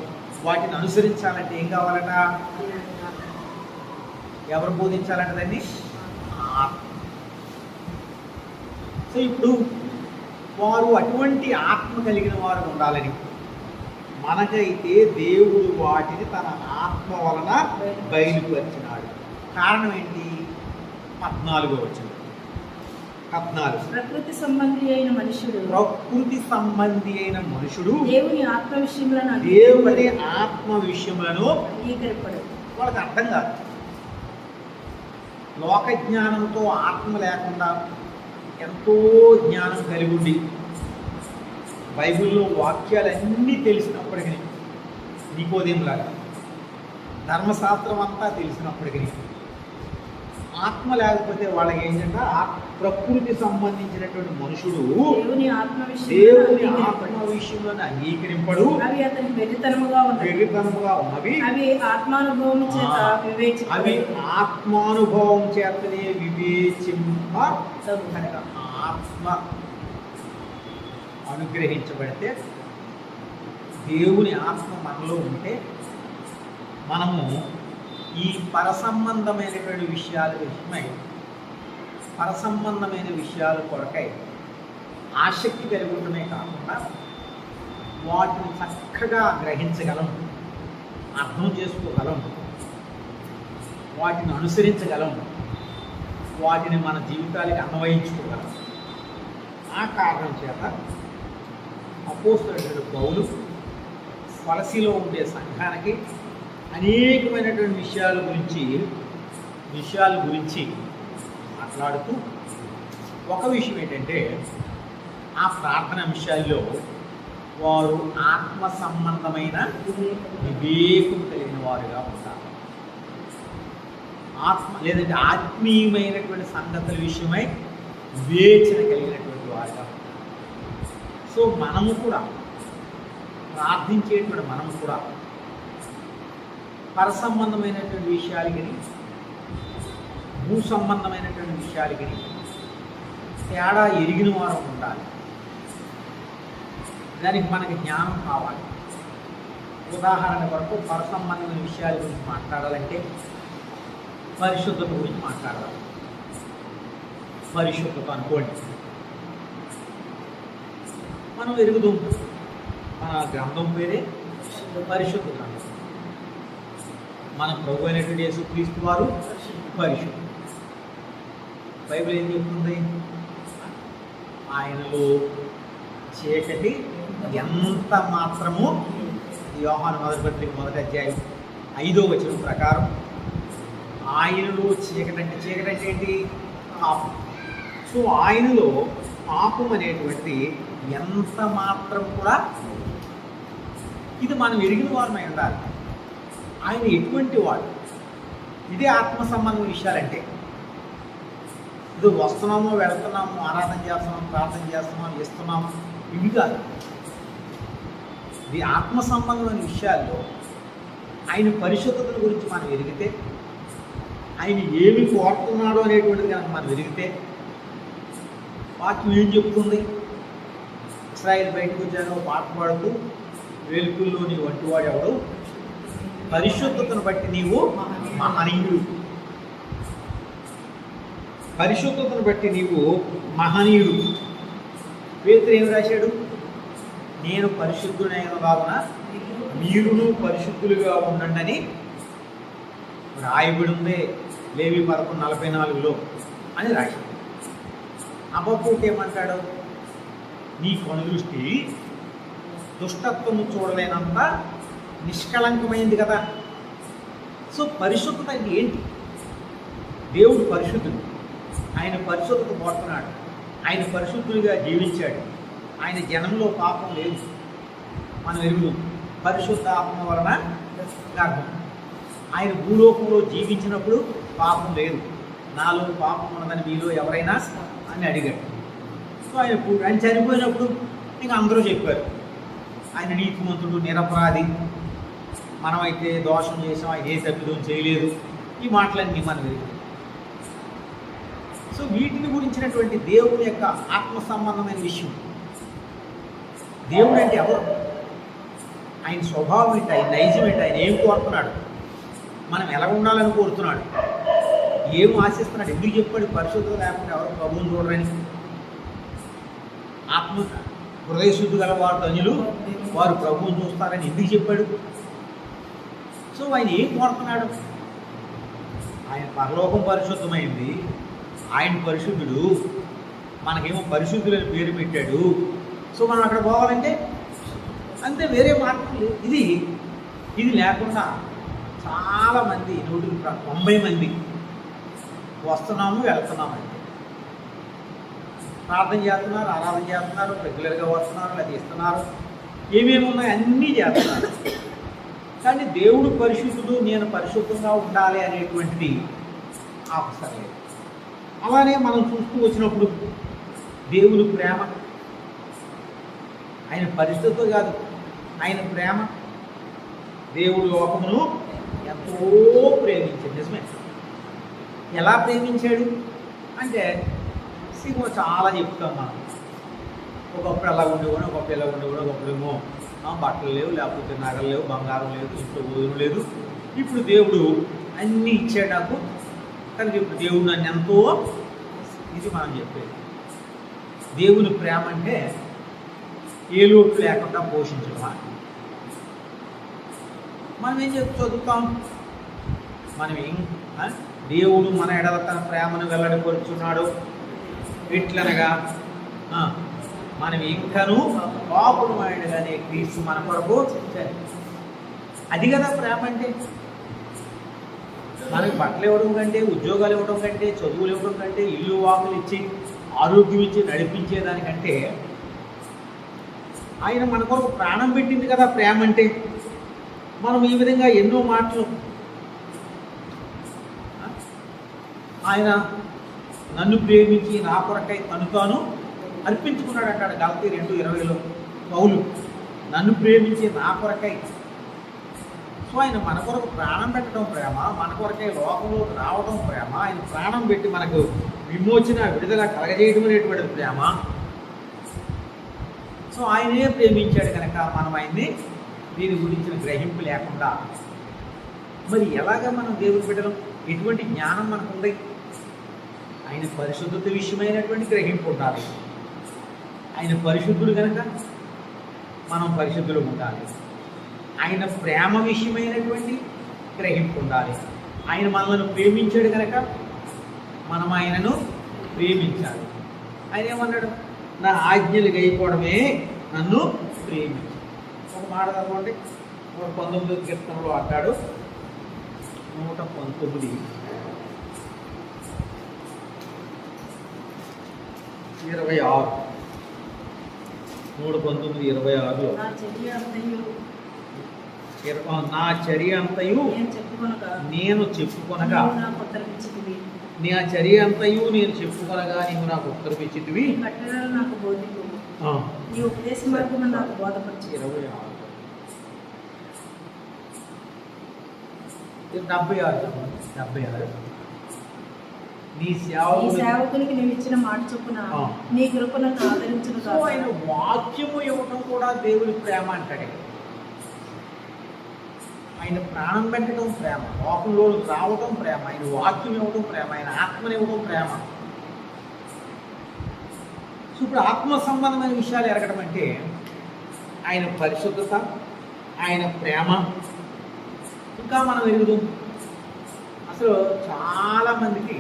[SPEAKER 3] వాటిని అనుసరించాలంటే ఏం కావాలట? ఎవరు బోధించాలంటే దాన్ని? సో ఇప్పుడు వారు అటువంటి ఆత్మ కలిగిన వారు ఉండాలని. మనకైతే దేవుడు వాటిని తన ఆత్మ వలన బయలుపరిచినాడు. కారణం ఏంటి? 14వ వచనం. 14.
[SPEAKER 1] ప్రకృతి సంబంధి అయిన మనుషుడు
[SPEAKER 3] ప్రకృతి సంబంధి అయిన మనుషుడు
[SPEAKER 1] దేవుని ఆత్మ విషయములను
[SPEAKER 3] దేవుని ఆత్మ విషయములను
[SPEAKER 1] అంగీకరింపడు.
[SPEAKER 3] వాళ్ళకి అర్థం కాదు. లోక జ్ఞానంతో ఆత్మ లేకుండా ఎంతో జ్ఞానం కలిగి ఉండి బైబిల్లో వాక్యాలన్నీ తెలిసినప్పటికీ, నికోదేములాగా ధర్మశాస్త్రం అంతా తెలిసినప్పటికీ ఆత్మ లేకపోతే వాళ్ళకి ఏంటంటే ప్రకృతి సంబంధించినటువంటి మనుషుడు
[SPEAKER 1] దేవుని ఆత్మ
[SPEAKER 3] విషయంలో అంగీకరింపడు.
[SPEAKER 1] అవి అతని వెర్రితనముగా
[SPEAKER 3] ఉన్నవి.
[SPEAKER 1] అవి ఆత్మానుభవం చేత
[SPEAKER 3] అవి ఆత్మానుభవం చేతనే వివేచింప. ఆత్మ అనుగ్రహించబడితే, దేవుని ఆత్మ మనలో ఉంటే మనము ఈ పరసంబంధమైనటువంటి పరసంబంధమైన విషయాల కొరకై ఆసక్తి కలిగి ఉండటమే కాకుండా వాటిని చక్కగా గ్రహించగలం, అర్థం చేసుకోగలం, వాటిని అనుసరించగలం, వాటిని మన జీవితానికి అన్వయించుకోగలం. ఆ కారణం చేత అపోస్తలుడైన పౌలు కొలసీలో ఉండే సంఘానికి అనేకమైనటువంటి విషయాల గురించి మాట్లాడుతూ, ఒక విషయం ఏంటంటే ఆ ప్రార్థన విషయాల్లో వారు ఆత్మ సంబంధమైన వివేకం కలిగిన వారుగా ఉంటారు. లేదంటే ఆత్మీయమైనటువంటి సంగతుల విషయమై వివేచన కలిగినటువంటి వారుగా ఉంటారు. సో మనము కూడా ప్రార్థించేటువంటి మనము కూడా పరసంబంధమైనటువంటి విషయాలు కానీ భూ సంబంధమైనటువంటి విషయాలు కానీ తేడా ఎరిగిన వారు ఉండాలి. దానికి మనకి జ్ఞానం కావాలి. ఉదాహరణ కొరకు పరసంబంధమైన విషయాల గురించి మాట్లాడాలంటే పరిశుద్ధత గురించి మాట్లాడాలి. పరిశుద్ధత అనుకోండి, మనం ఎరుగుదాం. మన గ్రంథం పేరే పరిశుద్ధ గ్రంథం. మన ప్రభు అయినటువంటి యేసుక్రీస్తు వారు పరిశుద్ధుడు. బైబిల్ ఏం చెప్తుంది? ఆయనలో చీకటి ఎంత మాత్రము, యోహాను మొదటి పత్రిక 1వ అధ్యాయం 5వ వచనం ప్రకారం ఆయనలో చీకటి అంటే ఏంటి? పాపం. సో ఆయనలో పాపం అనేటువంటిది ఎంత మాత్రం కూడా, ఇది మనం ఎరిగిన వారమై ఉండాలి. ఆయన ఎటువంటి వాడు? ఇదే ఆత్మ సంబంధం విషయాలంటే. ఇది వస్తున్నాము, వెళుతున్నాము, ఆరాధన చేస్తున్నాము, ప్రార్థన చేస్తున్నాము, ఇస్తున్నాము, ఇవి కాదు. ఇది ఆత్మ సంబంధమైన విషయాల్లో ఆయన పరిశుద్ధతల గురించి మనం ఎరిగితే, ఆయన ఏమి కోరుతున్నాడో అనేటువంటిది కనుక మనం ఎరిగితే, వాక్యం ఏం చెప్తుంది? ఇశ్రాయేలు బయటకు వచ్చాను పాట పాడుతూ, వేలుకుల్లో నీ వంటివాడు ఎవడు, పరిశుద్ధతను బట్టి నీవు మహనీయుడు, పరిశుద్ధతను బట్టి నీవు మహనీయుడు. పేతురు ఏం రాశాడు? నేను పరిశుద్ధుడైన కావున మీరును పరిశుద్ధులుగా ఉండండి రాయబడి ఉందే లేవి 11:44 అని రాశాడు. అబ్బపోతే ఏమంటాడు? నీ కనుదృష్టి దుష్టత్వము చూడలేనంత నిష్కళంకమైంది కదా. సో పరిశుద్ధత అంటే ఏంటి? దేవుడు పరిశుద్ధుడు. ఆయన పరిశుద్ధత కోరుతున్నాడు. ఆయన పరిశుద్ధుడిగా జీవించాడు. ఆయన జనంలో పాపం లేదు. మనం ఎరుగుదాం. పరిశుద్ధ ఆత్మ వలన గర్భం. ఆయన భూలోకంలో జీవించినప్పుడు పాపం లేదు. నాలో పాపం ఉన్నదని మీలో ఎవరైనా అని అడిగాడు. సో ఆయన చనిపోయినప్పుడు ఇంకా అందరూ చెప్పారు ఆయన నీతిమంతుడు, నిరపరాధి, మనమైతే దోషం చేసాం, ఆయన ఏ తప్పిదం చేయలేదు, ఈ మాటలన్నీ మనం ఎరుగుతాం. సో వీటిని గురించినటువంటి దేవుని యొక్క ఆత్మ సంబంధమైన విషయం. దేవుడు అంటే ఎవరు? ఆయన స్వభావం ఏంటి? ఆయన నైజం ఏంటి? ఆయన ఏం కోరుతున్నాడు? మనం ఎలా ఉండాలని కోరుతున్నాడు? ఏం ఆశిస్తున్నాడు? ఎందుకు చెప్పాడు పరిశుద్ధత లేకుండా ఎవరు ప్రభువుని చూడరని? ఆత్మ హృదయశుద్ధి గల వారు ధన్యులు, వారు ప్రభువుని చూస్తారని ఎందుకు చెప్పాడు? సో ఆయన ఏం కోరుతున్నాడు? ఆయన పరలోకం పరిశుద్ధమైంది, ఆయన పరిశుద్ధుడు, మనకేమో పరిశుద్ధులని పేరు పెట్టాడు. సో మనం అక్కడ పోవాలంటే అంతే, వేరే మార్గం లేదు. ఇది లేకుండా చాలామంది 190 మంది వస్తున్నాము వెళ్తున్నామండి, ప్రార్థన చేస్తున్నారు, ఆరాధన చేస్తున్నారు, రెగ్యులర్గా వస్తున్నారు, అది ఇస్తున్నారు, ఏమేమి ఉన్నాయి అన్నీ చేస్తున్నారు. కానీ దేవుడు పరిశుద్ధుడు, నేను పరిశుద్ధంగా ఉండాలి అనేటువంటిది అవసరం లేదు. అలానే మనం చూస్తూ వచ్చినప్పుడు దేవుని ప్రేమ, ఆయన పరిశుద్ధత కాదు, ఆయన ప్రేమ. దేవుడు లోకమును ఎంతో ప్రేమించాడు. నిజమే. ఎలా ప్రేమించాడు అంటే సినిమా చాలా చెప్తాం మనం. ఒకప్పుడు అలా ఉండేవాడు, ఒకప్పుడు ఎలా ఉండేవాడు, ఒకప్పుడేమో బట్టలు లేవు, లేకపోతే నగలు లేవు, బంగారం లేదు, ఇంట్లో ఊరు లేదు. ఇప్పుడు దేవుడు అన్నీ ఇచ్చాడు నాకు, కానీ ఇప్పుడు దేవుడు నన్ను ఎంతో, ఇది మనం చెప్పేది. దేవుని ప్రేమ అంటే ఏ లోటు లేకుండా పోషించడం. మనం ఏం చదువుతాం, మనం దేవుడు మన ఎడల తన ప్రేమను వెల్లడిపరుచున్నాడు, ఎట్లనగా మనం ఇంకనూ పాపులమైనగానే క్రీస్తు మన కొరకు చచ్చాడు. అది కదా ప్రేమ అంటే. మనకి బట్టలు ఇవ్వడం కంటే, ఉద్యోగాలు ఇవ్వడం కంటే, చదువులు ఇవ్వడం కంటే, ఇల్లు వాకులు ఇచ్చి ఆరోగ్యం ఇచ్చి నడిపించేదానికంటే ఆయన మన కొరకు ప్రాణం పెట్టింది కదా ప్రేమ అంటే. మనం ఈ విధంగా ఎన్నో మాటలు, ఆయన నన్ను ప్రేమించి నా కొరకై తను తాను అర్పించుకున్నాడు అంటాడు గలతీ 2:20లో పౌలు. నన్ను ప్రేమించి నా కొరకై. సో ఆయన మన కొరకు ప్రాణం పెట్టడం ప్రేమ, మన కొరకై లోకంలోకి రావడం ప్రేమ, ఆయన ప్రాణం పెట్టి మనకు విమోచన విడుదల కలగజేయడం అనేటువంటి ప్రేమ. సో ఆయనే ప్రేమించాడు కనుక మనం ఆయన్ని దీని గురించిన గ్రహింపు లేకుండా మరి ఎలాగా మనం దేవుని బిడ్డలం, ఎటువంటి జ్ఞానం మనకు ఉంది? ఆయన పరిశుద్ధత విషయమైనటువంటి గ్రహింపు ఉండాలి. ఆయన పరిశుద్ధుడు కనుక మనం పరిశుద్ధులు ఉండాలి. ఆయన ప్రేమ విషయమైనటువంటి గ్రహింపు ఉండాలి. ఆయన మనల్ని ప్రేమించాడు కనుక మనం ఆయనను ప్రేమించాలి. ఆయన ఏమన్నాడు? నా ఆజ్ఞలు గైపోవడమే నన్ను ప్రేమించాడు. ఒక మాట చదవండి, 119 కీర్తనలో అంటాడు, 119:26. నా చర్య అంతయు నేను చెప్పుకొనగా, నా చర్య అంతయు నేను చెప్పుకొనగా నీవు నాకు ఉత్తరమిచ్చితివి.
[SPEAKER 1] నాకు బోధింపు, నీ ఉపదేశ మార్గము నాకు బోధపరచు.
[SPEAKER 3] 76 నీ
[SPEAKER 1] సేవకునికి నేను ఇచ్చిన మాట చొప్పున నీ కృపను ఆదరించును.
[SPEAKER 3] ఆయన వాక్యము ఇవ్వటం కూడా దేవుని ప్రేమ అంటాడే. ఆయన ప్రాణం పెట్టడం ప్రేమ, లోకంలో రావటం ప్రేమ, ఆయన వాక్యం ఇవ్వడం ప్రేమ, ఆయన ఆత్మని ఇవ్వడం ప్రేమ. సో ఇప్పుడు ఆత్మ సంబంధమైన విషయాలు ఎరగడం అంటే ఆయన పరిశుద్ధత, ఆయన ప్రేమ. ఇంకా మనం ఎరుగుదాం. అసలు చాలామందికి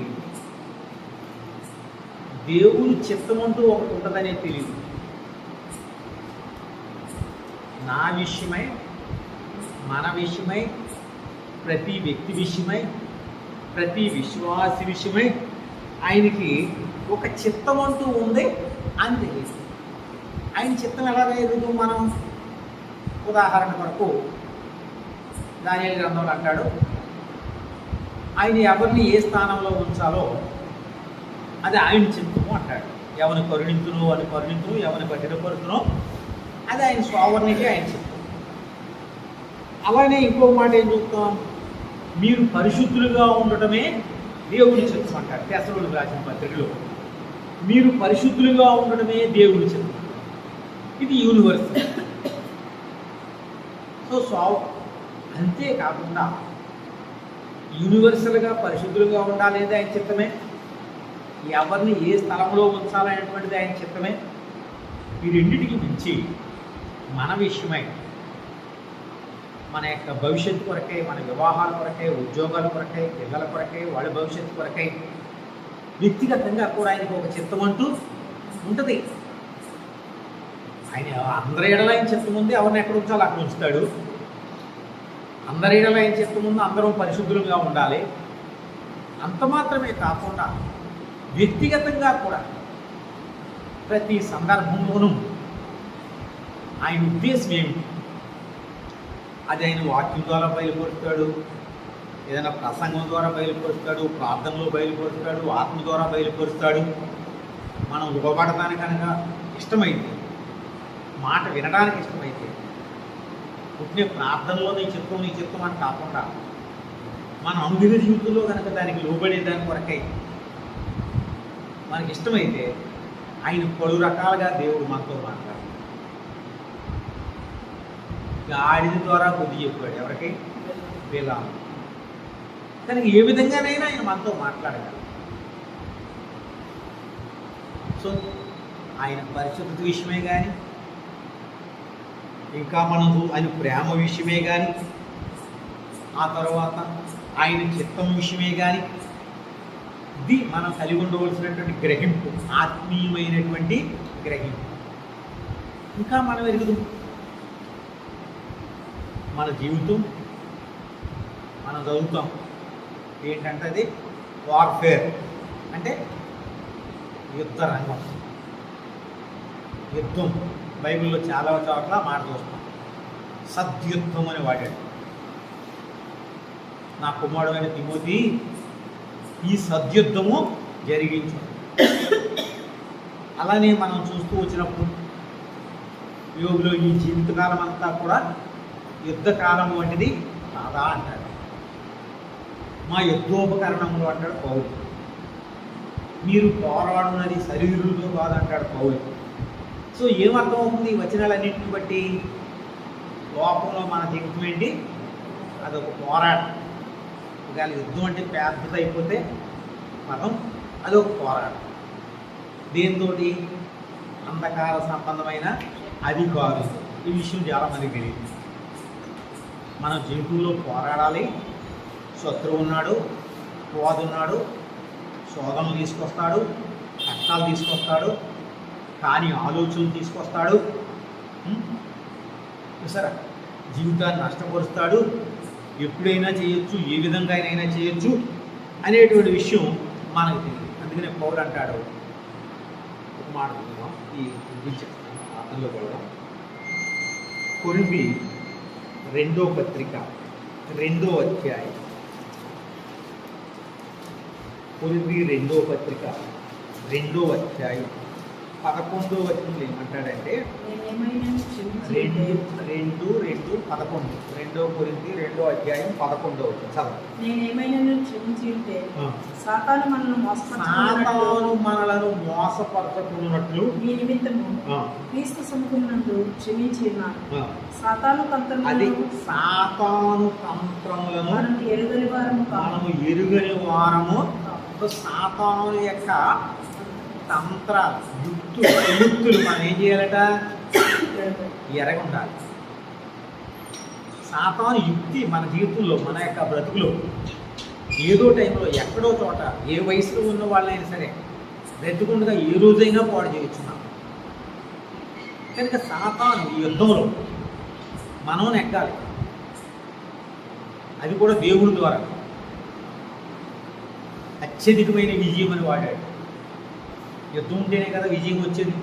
[SPEAKER 3] దేవుని చిత్తం అంటూ ఒకటి ఉంటుందనే తెలియదు. నా విషయమై, మన విషయమై, ప్రతి వ్యక్తి విషయమై, ప్రతి విశ్వాసి విషయమై ఆయనకి ఒక చిత్తం అంటూ ఉంది అని తెలియదు. ఆయన చిత్తం ఎలా ఎరుగుతాం మనం? ఉదాహరణ కొరకు దానియేలు గ్రంథంలో అంటాడు, ఆయన ఎవరిని ఏ స్థానంలో ఉంచాలో అది ఆయన చిత్తము అంటాడు. ఎవరిని కరుణించును అని కరుణించును, ఎవరిని కఠినపరుచునో అది ఆయన స్వావర్ణికి ఆయన చిత్తం. అలానే ఇంకో మాట ఏం చూస్తాం, మీరు పరిశుద్ధులుగా ఉండటమే దేవుని చిత్తం అంటాడు తెస్సలోనికీయులకు రాసిన పత్రికలో. మీరు పరిశుద్ధులుగా ఉండటమే దేవుని చిత్తం. ఇది యూనివర్సల్. సో అంతేకాకుండా యూనివర్సల్గా పరిశుద్ధులుగా ఉండాలనేది ఆయన చిత్తమే, ఎవరిని ఏ స్థలంలో ఉంచాలనేటువంటిది ఆయన చిత్తమే. ఈ రెండింటికి మించి మన విషయమై, మన యొక్క భవిష్యత్తు కొరకై, మన వివాహాల కొరకై, ఉద్యోగాల కొరకై, పిల్లల కొరకై, వాళ్ళ భవిష్యత్తు కొరకై వ్యక్తిగతంగా కూడా ఆయనకు ఒక చిత్తం అంటూ ఉంటుంది. ఆయన అందరి ఎడల ఆయన చిత్తం ఉంది, ఎవరిని ఎక్కడ ఉంచాలో అక్కడ ఉంచుతాడు. అందరి ఎడల ఆయన చిత్తం ఉంది, అందరం పరిశుద్ధులుగా ఉండాలి. అంత మాత్రమే కాకుండా వ్యక్తిగతంగా కూడా ప్రతి సందర్భంలోనూ ఆయన ఉద్దేశం ఏమిటి, అది ఆయన వాక్యం ద్వారా బయలుపరుస్తాడు, ఏదైనా ప్రసంగం ద్వారా బయలుపరుస్తాడు, ప్రార్థనలో బయలుపరుస్తాడు, ఆత్మ ద్వారా బయలుపరుస్తాడు. మనం ఇవ్వబడటానికి కనుక ఇష్టమైతే, మాట వినడానికి ఇష్టమైతే, పుట్టిన ప్రార్థనలో నీ చిత్తం అని కాకుండా మన అనుదిన జీవితంలో కనుక దానికి లోబడే దాని కొరకై మనకి ఇష్టమైతే ఆయన పలు రకాలుగా దేవుడు మనతో మాట్లాడు. గాడిద ద్వారా బుద్ధి చెప్పాడు ఎవరికి? బిలాము. కానీ ఏ విధంగానైనా ఆయన మనతో మాట్లాడగలరు. సో ఆయన పరిశుద్ధత విషయమే కానీ, ఇంకా మనం ఆయన ప్రేమ విషయమే కానీ, ఆ తర్వాత ఆయన చిత్తం విషయమే కానీ, ఇది మనం కలిగి ఉండవలసినటువంటి గ్రహింపు, ఆత్మీయమైనటువంటి గ్రహింపు. ఇంకా మనం ఎరుగుదాం. మన జీవితం మనం చదువుతాం ఏంటంటే అది వార్ఫేర్, అంటే యుద్ధ రంగం, యుద్ధం. బైబిల్లో చాలా చోట్ల మాట చూస్తాం, సద్యుద్ధం అని వాడాడు. నా కుమారుడైన తిమోతి, ఈ సద్యుద్ధము జరిగించు. అలానే మనం చూస్తూ వచ్చినప్పుడు యోగులో ఈ జీవితకాలం అంతా కూడా యుద్ధకాలం వంటిది కాదా అంటాడు. మా యుద్ధోపకరణములు అంటాడు పౌలు. మీరు పోరాడున్నది శరీరులతో కాదంటాడు పౌలు. సో ఏమర్థం అవుతుంది ఈ వచనాలన్నింటిని బట్టి? లోకంలో మన జీవితం ఏంటి? అదొక పోరాటం. ఒకవేళ యుద్ధం అంటే పెద్దది అయిపోతే మనం అదొక పోరాటం. దేనితోటి? అంధకార సంబంధమైన అధికారులు. ఈ విషయం చాలామందికి తెలియదు. మన జీవితంలో పోరాడాలి. శత్రువు ఉన్నాడు, పోదున్నాడు, శోధనలు తీసుకొస్తాడు, కష్టాలు తీసుకొస్తాడు, కానీ ఆలోచనలు తీసుకొస్తాడు, చూసారా, జీవితాన్ని నష్టపరుస్తాడు. ఎప్పుడైనా చేయొచ్చు, ఏ విధంగా అయినా చేయొచ్చు అనేటువంటి విషయం మనకు తెలియదు. అందుకనే పౌలు అంటాడు, ఒక మాట చెప్తున్నాం, ఈ అర్థంలో కూడా కొరింథీ 2వ పత్రిక 2వ అధ్యాయం, కొరింథీ 2వ పత్రిక 2వ అధ్యాయం 11వ వచనంలో ఏమంటాడంటే, 2 కొరింథీ 2వ అధ్యాయం 11వ వచనం చదవండి.
[SPEAKER 1] నేనేమైనా క్షమించి ఉంటే సాతాను మనలను
[SPEAKER 3] మోసపరచుకున్నట్లు
[SPEAKER 1] ఈ నిమిత్తము క్రీస్తు సముఖమునందు క్షమించి ఉన్నాను. సాతాను తంత్రములను మనము ఎరుగని వారము. సాతాను యొక్క తంత్రాలు, యుక్తులు మనం ఏం చేయాలట? ఎరగుండాలి. సాతాను యుక్తి మన జీవితంలో, మన యొక్క బ్రతుకులో ఏదో టైంలో, ఎక్కడో చోట, ఏ వయసులో ఉన్న వాళ్ళైనా సరే బ్రతుకుండగా ఏ రోజైనా పాడు చేయొచ్చున్నాం. కనుక సాతాను ఈ యుద్ధంలో మనం నెగ్గాలి. అది కూడా దేవుడి ద్వారా. అత్యధికమైన విజయం అని వాడాడు. యుద్ధం ఉంటేనే కదా విజయం వచ్చేది.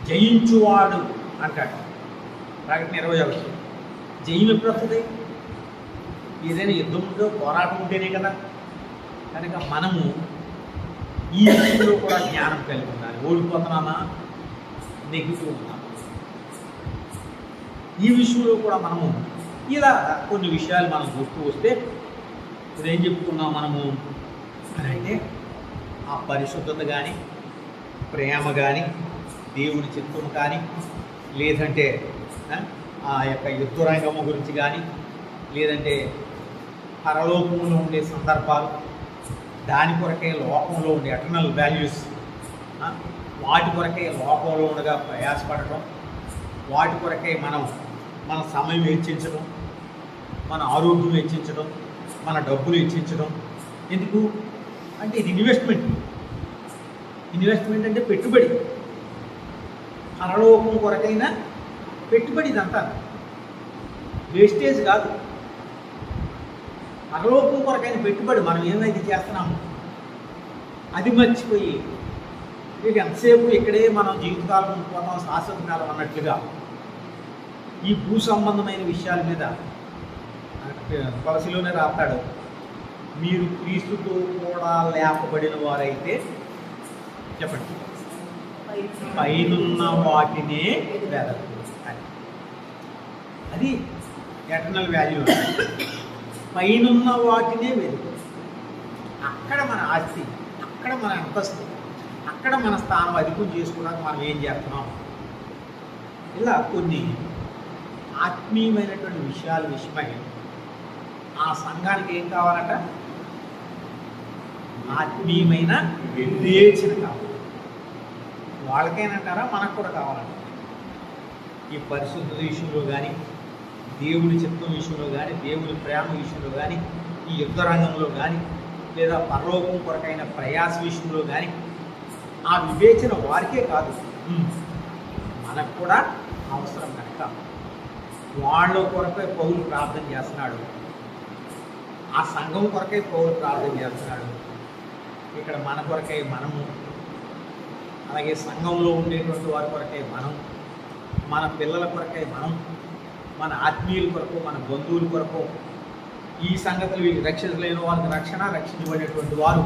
[SPEAKER 1] జయించువాడు అంటాడు ప్రకటన 21. జయం ఎప్పుడు వస్తుంది? ఏదైనా యుద్ధం ఉందో, పోరాటం ఉంటేనే కదా. కనుక మనము ఈ విషయంలో కూడా జ్ఞానం కలిగి ఉండాలి. ఓడిపోతున్నామా, నెగ్గుతూ ఉన్నామా, ఈ విషయంలో కూడా మనము ఇలా కొన్ని విషయాలు మనం చూస్తూ వస్తే ఇప్పుడు ఏం చెప్పుకున్నాం మనము అని అంటే, ఆ పరిశుద్ధత కానీ, ప్రేమ కానీ, దేవుడి చిత్తం కానీ, లేదంటే ఆ యొక్క యుద్ధరంగము గురించి కానీ, లేదంటే పరలోకంలో ఉండే సందర్భాలు, దాని కొరకే లోకంలో ఉండే ఎటర్నల్ వాల్యూస్, వాటి కొరకై లోకంలో ఉండగా ప్రయాసపడటం, వాటి కొరకై మనం మన సమయం వెచ్చించడం, మన ఆరోగ్యం వెచ్చించడం, మన డబ్బులు వెచ్చించడం. ఎందుకు అంటే ఇది ఇన్వెస్ట్మెంట్. ఇన్వెస్ట్మెంట్ అంటే పెట్టుబడి, పరలోకం కొరకైనా పెట్టుబడి. ఇదంతా వేస్టేజ్ కాదు, పరలోకం కొరకైన పెట్టుబడి. మనం ఏమైతే చేస్తున్నాము అది మర్చిపోయి ఇక ఎంతసేపు ఇక్కడే మనం జీవితకాలం ఉండిపోతాం, శాశ్వత కాలం అన్నట్లుగా ఈ భూ సంబంధమైన విషయాల మీద కొలసిలోనే రాస్తాడు, మీరు క్రీస్తుతో కూడా లేపబడిన వారైతే చెప్పండి పైనున్న వాటినే వెదకు. అది ఎటర్నల్ వాల్యూ. పైనున్న వాటినే వెతుకు. అక్కడ మన ఆస్తి, అక్కడ మన అంతస్తు, అక్కడ మన స్థానం అధికం చేసుకోవడానికి మనం ఏం చేస్తున్నాం. ఇలా కొన్ని ఆత్మీయమైనటువంటి విషయాల విషయమై ఆ సంఘానికి ఏం కావాలట? ఆత్మీయమైన వివేచన కావాలి. వాళ్ళకేనంటారా, మనకు కూడా కావాలంట. ఈ పరిశుద్ధ విషయంలో కానీ, దేవుడి చిత్తం విషయంలో కానీ, దేవుడి ప్రేమ విషయంలో కానీ, ఈ యుద్ధ రంగంలో కానీ, లేదా పరలోకం కొరకైన ప్రయాస విషయంలో కానీ ఆ వివేచన వారికే కాదు, మనకు కూడా అవసరం కనుక వాళ్ళ కొరకై పౌలు ప్రార్థన చేస్తున్నాడు. ఆ సంఘం కొరకై పౌలు ప్రార్థన చేస్తున్నాడు. ఇక్కడ మన కొరకై మనము, అలాగే సంఘంలో ఉండేటువంటి వారి కొరకై మనం, మన పిల్లల కొరకై మనం, మన ఆత్మీయుల కొరకు, మన బంధువుల కొరకు, ఈ సంగతులు రక్షించలేని వాళ్ళకి రక్షణ, రక్షించబడేటువంటి వారు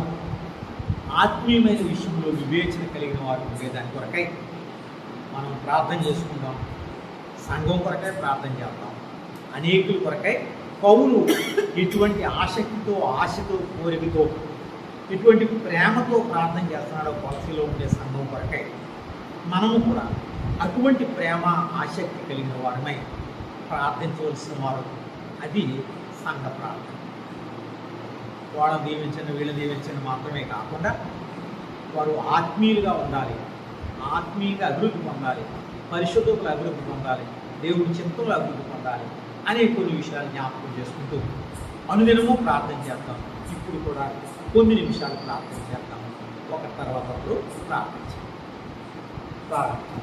[SPEAKER 1] ఆత్మీయమైన విషయంలో వివేచన కలిగిన వారు ఉండే దాని కొరకై మనం ప్రార్థన చేసుకుందాం. సంఘం కొరకై ప్రార్థన చేద్దాం. అనేకుల కొరకై పౌలు ఎటువంటి ఆసక్తితో, ఆశతో, కోరికతో, ఎటువంటి ప్రేమతో ప్రార్థన చేస్తున్నాడో కొలసిలో ఉండే సంఘం కొరకై మనము కూడా అటువంటి ప్రేమ, ఆసక్తి కలిగిన వారమై ప్రార్థించవలసిన వారు. అది సంఘ ప్రార్థన. వాళ్ళని దీవించండి, వీళ్ళని దీవించండి మాత్రమే కాకుండా వారు ఆత్మీయులుగా ఉండాలి, ఆత్మీయంగా అభివృద్ధి పొందాలి, పరిశుద్ధతలు అభివృద్ధి పొందాలి, దేవుడి చిత్తంలో అభివృద్ధి పొందాలి అనే కొన్ని విషయాలు జ్ఞాపకం చేసుకుంటూ అనుదినము ప్రార్థన చేద్దాం. ఇప్పుడు కూడా కొన్ని నిమిషాలు ప్రార్థన చేద్దాం. ఒక తర్వాత ఒకరు ప్రార్థించాలి.
[SPEAKER 2] ప్రార్థన